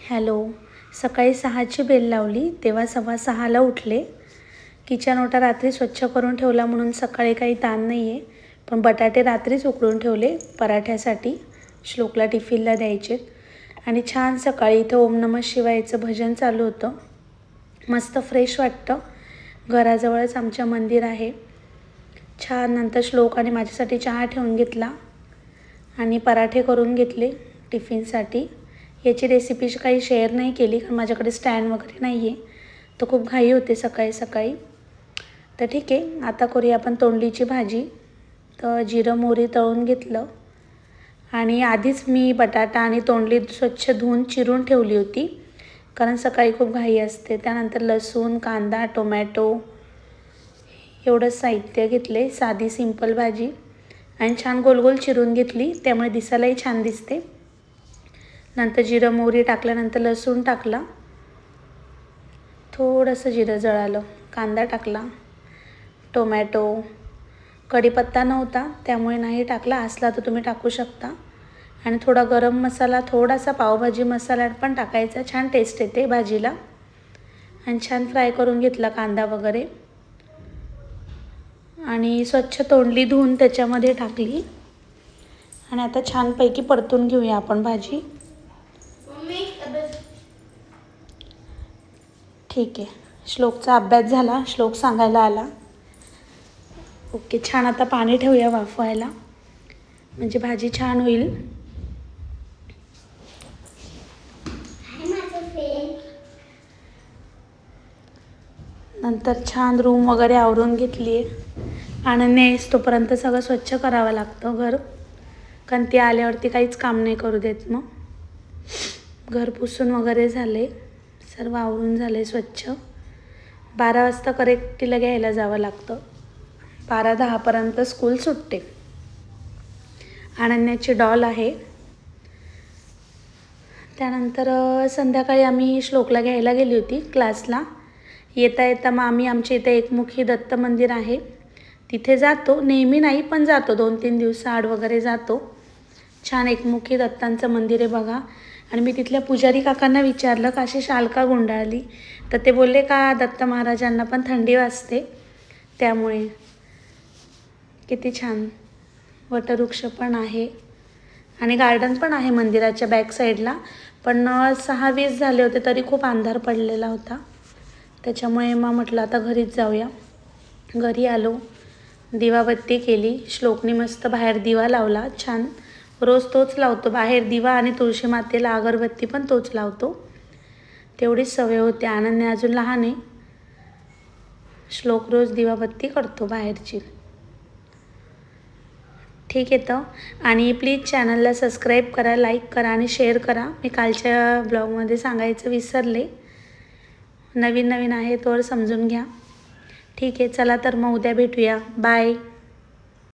Hello. सकाळी 6ची bell लावली तेव्हा 6:15ला उठले. किचन ओटा रात्री स्वच्छ करून ठेवला म्हणून सकाळी काही ताण नाही आहे. पण बटाटे रात्रीच उकळून ठेवले पराठ्यासाठी, श्लोकला टिफिनला द्यायचे. आणि छान सकाळी इथं ओम नमः शिवायचं भजन चालू होतं. मस्त फ्रेश वाटतं. घराजवळच आमच्या मंदिर आहे. छान नंतर श्लोक आणि माझ्यासाठी चहा ठेवून घेतला आणि पराठे करून घेतले टिफिनसाठी. याची रेसिपी काही शेअर नाही केली कारण माझ्याकडे स्टँड वगैरे नाही आहे, तर खूप घाई होते सकाळी सकाळी. तर ठीक आहे, आता करूया आपण तोंडलीची भाजी. तर जिरं मोहरी तळून घेतलं आणि आधीच मी बटाटा आणि तोंडली स्वच्छ धुवून चिरून ठेवली होती कारण सकाळी खूप घाई असते. त्यानंतर लसूण, कांदा, टोमॅटो एवढं साहित्य घेतले. साधी सिंपल भाजी आणि छान गोल गोल चिरून घेतली, त्यामुळे दिसायलाही छान दिसते. नंतर जिरं मोहरी टाकल्यानंतर लसूण टाकला, थोडंसं जिरं जळालं, कांदा टाकला, टोमॅटो, कढीपत्ता नव्हता त्यामुळे नाही टाकला, असला तर तुम्ही टाकू शकता. आणि थोडा गरम मसाला, थोडासा पावभाजी मसाला पण टाकायचा, छान टेस्ट येते भाजीला. आणि छान फ्राय करून घेतला कांदा वगैरे आणि स्वच्छ तोंडली धुवून त्याच्यामध्ये टाकली. आणि आता छानपैकी परतून घेऊया आपण भाजी. ठीक आहे, श्लोकचा अभ्यास झाला, श्लोक सांगायला आला. ओके, छान. आता पाणी ठेवूया वाफवायला म्हणजे भाजी छान होईल. नंतर छान रूम वगैरे आवरून घेतली आहे. अनन्या येईस तोपर्यंत सगळं स्वच्छ करावं लागतं घर, कारण ती आल्यावरती काहीच काम नाही करू देत. मग घर पुसून वगैरे झाले, सर्व आवरून झाले स्वच्छ. 12 वाजता करेक्ट तिला घ्यायला जावं लागतं. 12:10पर्यंत स्कूल सुटते. अनन्याची डॉल आहे. त्यानंतर संध्याकाळी आम्ही श्लोकला घ्यायला गेली होती क्लासला. येता येता मग आम्ही आमच्या इथे एकमुखी दत्त मंदिर आहे तिथे जातो. नेहमी नाही पण जातो, 2-3 दिवसाआड वगैरे जातो. छान एकमुखी दत्तांचं मंदिर आहे बघा. आणि मी तिथल्या पुजारी काकांना विचारलं का अशी शाल का गुंडाळली, तर ते बोलले का दत्त महाराजांना पण थंडी वाजते त्यामुळे. किती छान, वटवृक्ष पण आहे आणि गार्डन पण आहे मंदिराच्या बॅक साईडला. पण 6:20 झाले होते तरी खूप अंधार पडलेला होता, त्याच्यामुळे मग म्हटलं आता घरीच जाऊया. घरी आलो, दिवाबत्ती केली. श्लोकने मस्त बाहेर दिवा लावला छान. रोज तोच लावतो बाहेर दिवा, आणि तुळशी मातेला अगरबत्ती पण तोच लावतो. तेवढीच सवय होते. अनन्या अजून लहान आहे. श्लोक रोज दिवाबत्ती करतो बाहेरची. ठीक आहे तर. आणि प्लीज चॅनलला सबस्क्राईब करा, लाईक करा आणि शेअर करा. मी कालच्या ब्लॉगमध्ये सांगायचं विसरले. नवीन आहे तोवर समजून घ्या. ठीक आहे, चला तर मग उद्या भेटूया. बाय.